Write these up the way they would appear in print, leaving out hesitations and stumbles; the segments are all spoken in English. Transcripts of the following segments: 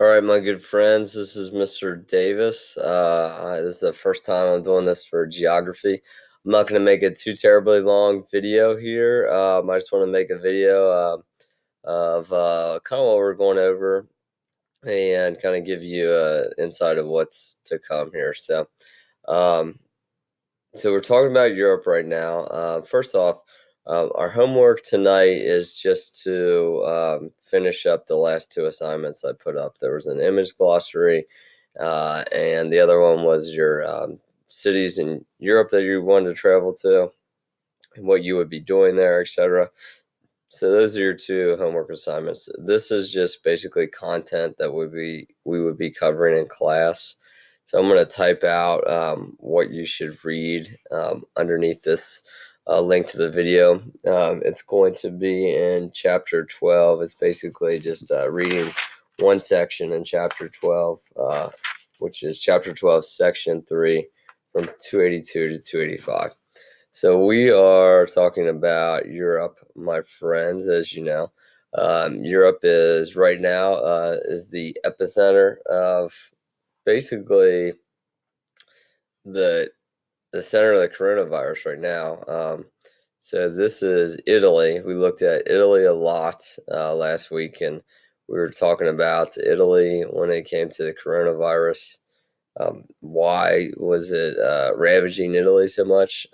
All right, my good friends, this is Mr. Davis. This is the first time I'm doing this for geography. I'm not going to make a too terribly long video here. I just want to make a video of kind of what we're going over and kind of give you an insight of what's to come here. Um, so we're talking about Europe right now. First off, our homework tonight is just to finish up the last two assignments I put up. There was an image glossary, and the other one was your cities in Europe that you wanted to travel to, and what you would be doing there, etc. So those are your two homework assignments. This is just basically content that we would be covering in class. So I'm going to type out what you should read underneath this link to the video. It's going to be in chapter 12. It's basically just reading one section in chapter 12, which is chapter 12, section 3, from 282 to 285. So we are talking about Europe, my friends, as you know. Europe is right now is the epicenter of basically the the center of the coronavirus right now. So this is Italy. We looked at Italy a lot last week, and we were talking about Italy when it came to the coronavirus. Why was it ravaging Italy so much?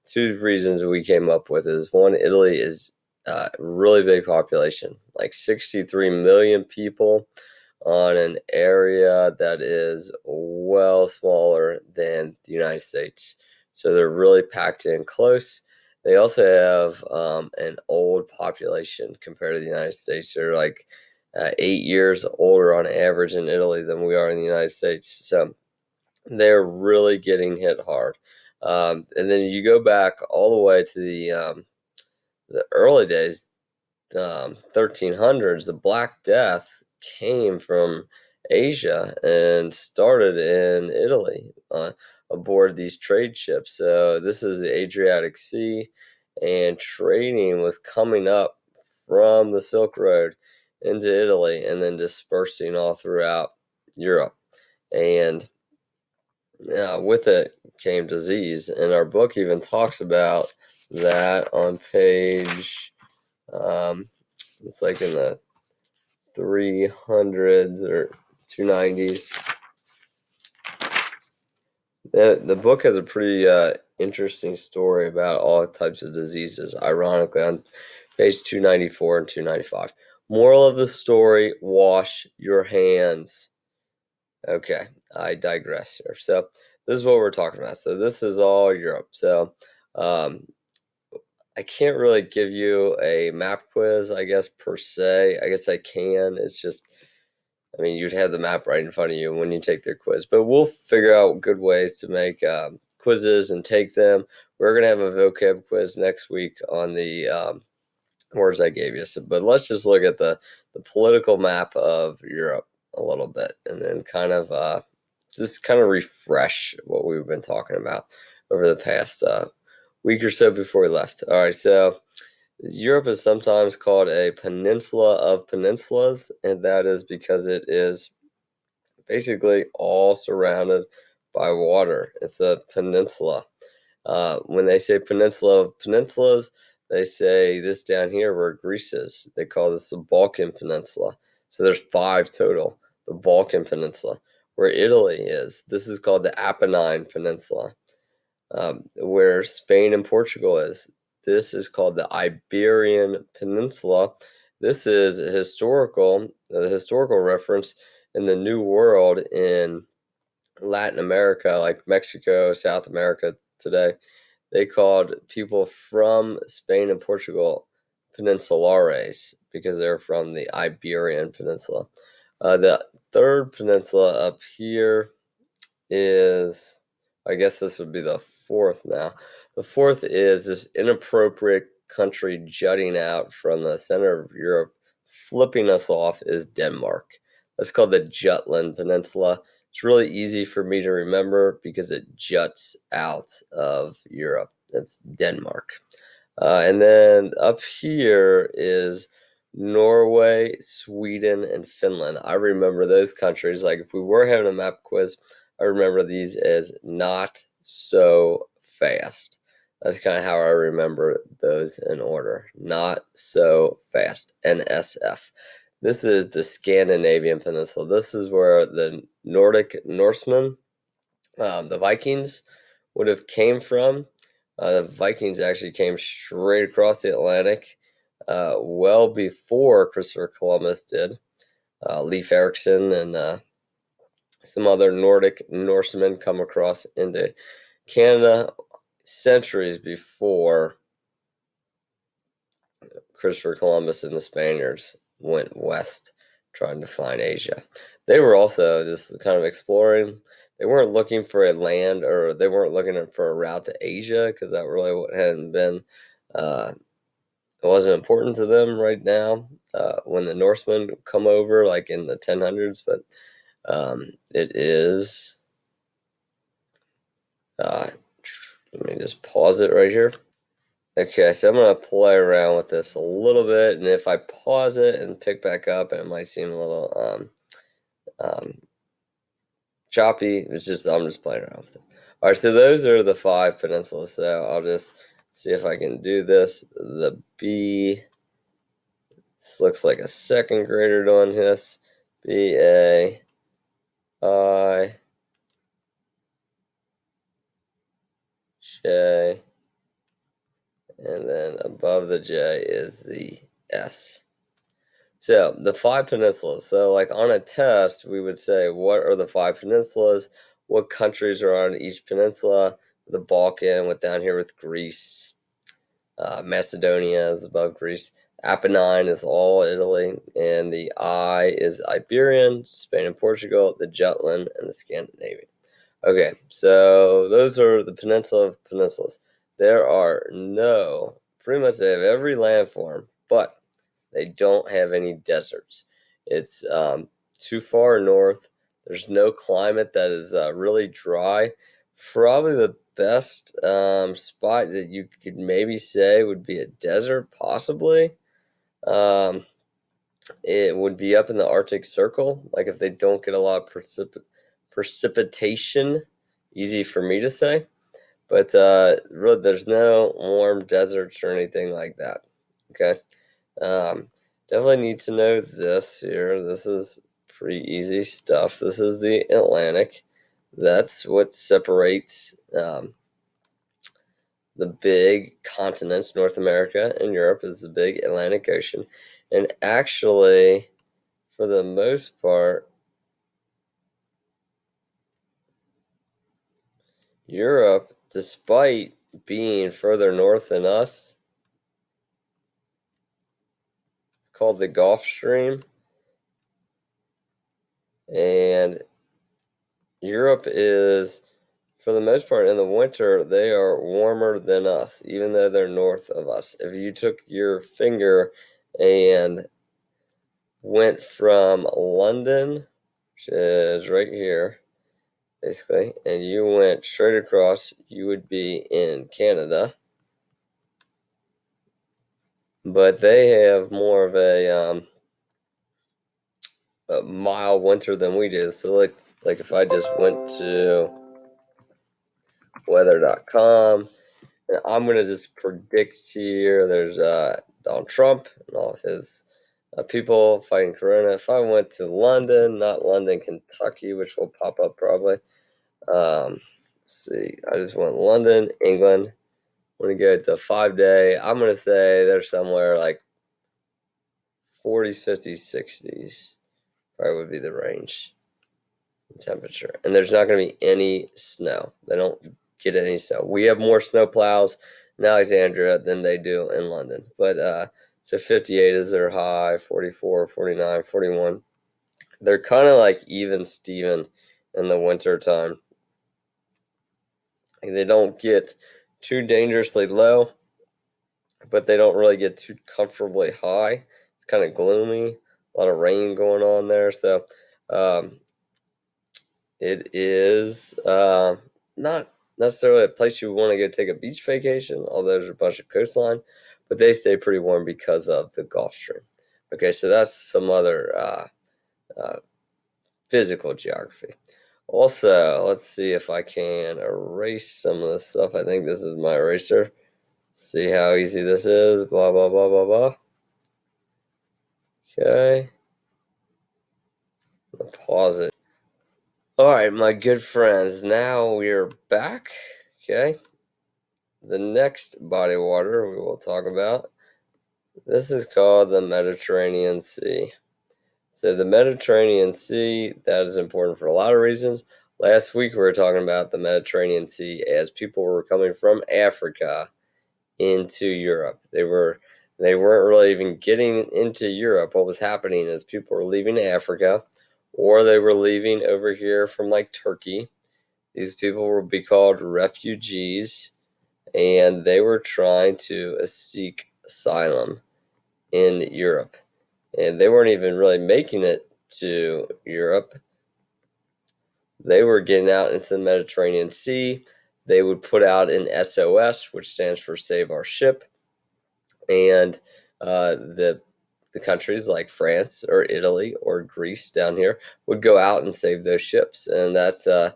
Two reasons we came up with is one, Italy is really big population, like 63 million people on an area that is well smaller than the United States. So they're really packed in close. They also have an old population compared to the United States. They're like 8 years older on average in Italy than we are in the United States. So they're really getting hit hard. And then you go back all the way to the early days, 1300s. The Black Death came from Asia and started in Italy aboard these trade ships. So this is the Adriatic Sea, and trading was coming up from the Silk Road into Italy and then dispersing all throughout Europe. And with it came disease, and our book even talks about that on page. Um, it's like in the 300s or 290s. The book has a pretty interesting story about all types of diseases. Ironically, on page 294 and 295. Moral of the story: wash your hands. Okay, I digress here. So this is what we're talking about. So this is all Europe. So um, I can't really give you a map quiz, I guess, per se. I guess I can. It's just, I mean, you'd have the map right in front of you when you take their quiz. But we'll figure out good ways to make quizzes and take them. We're going to have a vocab quiz next week on the words I gave you. So, but let's just look at the political map of Europe a little bit, and then kind of just kind of refresh what we've been talking about over the past week or so before we left. All right, so Europe is sometimes called a peninsula of peninsulas, and that is because it is basically all surrounded by water. It's a peninsula. When they say peninsula of peninsulas, they say this down here where Greece is. They call this the Balkan Peninsula. So there's five total. The Balkan Peninsula. Where Italy is, this is called the Apennine Peninsula. Where Spain and Portugal is, this is called the Iberian Peninsula. This is the historical reference in the New World in Latin America, like Mexico, South America today. They called people from Spain and Portugal peninsulares because they're from the Iberian Peninsula. The third peninsula up here is, I guess this would be the fourth now. The fourth is this inappropriate country jutting out from the center of Europe, flipping us off, is Denmark. That's called the Jutland Peninsula. It's really easy for me to remember because it juts out of Europe. It's Denmark. And then up here is Norway, Sweden, and Finland. I remember those countries. Like if we were having a map quiz, I remember these as not so fast. That's kind of how I remember those in order. Not so fast. NSF. This is the Scandinavian Peninsula. This is where the Nordic Norsemen, the Vikings, would have came from. The Vikings actually came straight across the Atlantic well before Christopher Columbus did. Leif Erikson and some other Nordic Norsemen come across into Canada centuries before Christopher Columbus and the Spaniards went west trying to find Asia. They were also just kind of exploring. They weren't looking for a land, or they weren't looking for a route to Asia, because that really hadn't been, it wasn't important to them right now when the Norsemen come over, like in the 1000s. But it is, let me just pause it right here. Okay, so I'm going to play around with this a little bit, and if I pause it and pick back up, it might seem a little choppy. It's just, I'm just playing around with it. All right, so those are the 5 peninsulas, so I'll just see if I can do this. The B, this looks like a second grader doing this. B-A, I, J, and then above the J is the S. So the 5 peninsulas. So like on a test, we would say, what are the 5 peninsulas? What countries are on each peninsula? The Balkan, with down here with Greece. Macedonia is above Greece. Apennine is all Italy. And the I is Iberian, Spain and Portugal, the Jutland, and the Scandinavian. Okay, so those are the peninsula of peninsulas. There are pretty much they have every landform, but they don't have any deserts. It's too far north. There's no climate that is really dry. Probably the best spot that you could maybe say would be a desert, possibly. Um, it would be up in the Arctic Circle, like if they don't get a lot of precipitation. Easy for me to say. But really, there's no warm deserts or anything like that. Okay. Definitely need to know this here. This is pretty easy stuff. This is the Atlantic. That's what separates the big continents, North America and Europe, is the big Atlantic Ocean. And actually, for the most part, Europe, despite being further north than us, it's called the Gulf Stream. And Europe is, for the most part, in the winter, they are warmer than us, even though they're north of us. If you took your finger and went from London, which is right here, basically, and you went straight across, you would be in Canada. But they have more of a mild winter than we do. So, like if I just went to weather.com, I'm going to just predict here there's Donald Trump and all of his people fighting Corona. If I went to London, not London, Kentucky, which will pop up probably. Let's see. I just went London, England. I'm going to go to 5-day. I'm going to say they're somewhere like 40s, 50s, 60s. Probably would be the range in temperature. And there's not going to be any snow. They don't get any snow. We have more snow plows in Alexandria than they do in London. But so 58 is their high, 44, 49, 41. They're kind of like even Steven in the winter time. They don't get too dangerously low, but they don't really get too comfortably high. It's kind of gloomy, a lot of rain going on there. So it is not necessarily a place you want to go take a beach vacation, although there's a bunch of coastline, but they stay pretty warm because of the Gulf Stream. Okay, so that's some other physical geography. Also, let's see if I can erase some of this stuff. I think this is my eraser. See how easy this is. Blah, blah, blah, blah, blah. Okay. I'll pause it. All right, my good friends. Now we're back. Okay. The next body of water we will talk about. This is called the Mediterranean Sea. So the Mediterranean Sea, that is important for a lot of reasons. Last week we were talking about the Mediterranean Sea as people were coming from Africa into Europe. They weren't really even getting into Europe. What was happening is people were leaving Africa, or they were leaving over here from like Turkey. These people would be called refugees, and they were trying to seek asylum in Europe. And they weren't even really making it to Europe. They were getting out into the Mediterranean Sea. They would put out an SOS, which stands for Save Our Ship, and the countries like France or Italy or Greece down here would go out and save those ships, and that's a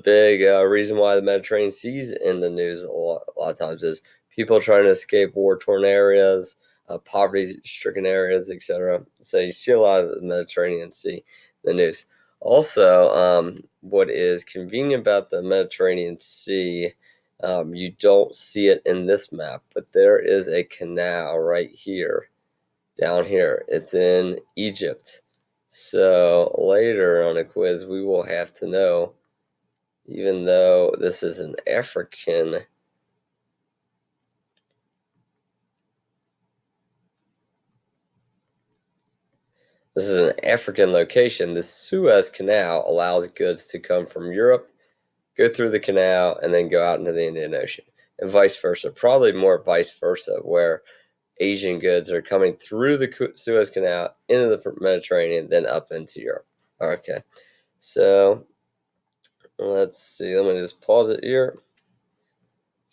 big reason why the Mediterranean Sea's in the news a lot of times is people trying to escape war-torn areas, poverty-stricken areas, etc. So you see a lot of the Mediterranean Sea in the news. Also, what is convenient about the Mediterranean Sea, you don't see it in this map, but there is a canal right here, down here. It's in Egypt. So later on a quiz, we will have to know, even though this is an African location, the Suez Canal allows goods to come from Europe, go through the canal, and then go out into the Indian Ocean, and vice versa. Probably more vice versa, where Asian goods are coming through the Suez Canal into the Mediterranean, then up into Europe. Okay, so let's see. Let me just pause it here.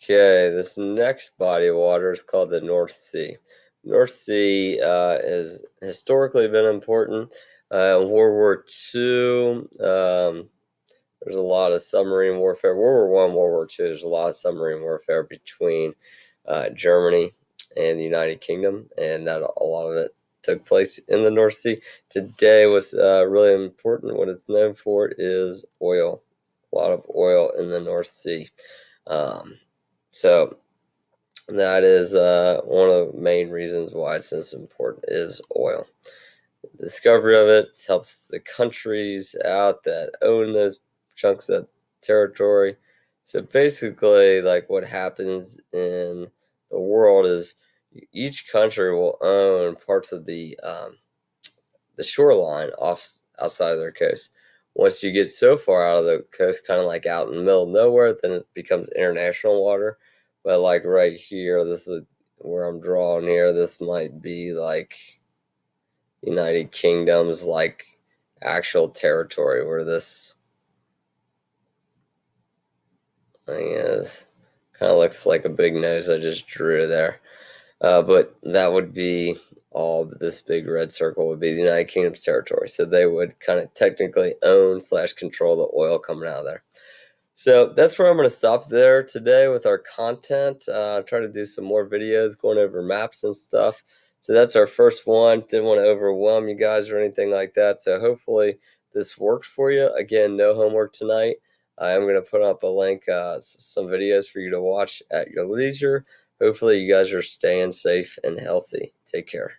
Okay, this next body of water is called the North Sea. North Sea has historically been important. In World War II, there's a lot of submarine warfare. World War I, World War II, there's a lot of submarine warfare between Germany and the United Kingdom, and that a lot of it took place in the North Sea. Today, what's really important, what it's known for, is oil. A lot of oil in the North Sea. So that is one of the main reasons why it's this important is oil. The discovery of it helps the countries out that own those chunks of territory. So basically, like what happens in the world is each country will own parts of the shoreline outside of their coast. Once you get so far out of the coast, kind of like out in the middle of nowhere, then it becomes international water. But like right here, this is where I'm drawing here. This might be like United Kingdom's like actual territory where this thing is. Kind of looks like a big nose I just drew there. But that would be all this big red circle would be the United Kingdom's territory. So they would kind of technically own / control the oil coming out of there. So that's where I'm going to stop there today with our content. Try to do some more videos going over maps and stuff. So that's our first one. Didn't want to overwhelm you guys or anything like that. So hopefully this worked for you. Again, no homework tonight. I am going to put up a link, some videos for you to watch at your leisure. Hopefully you guys are staying safe and healthy. Take care.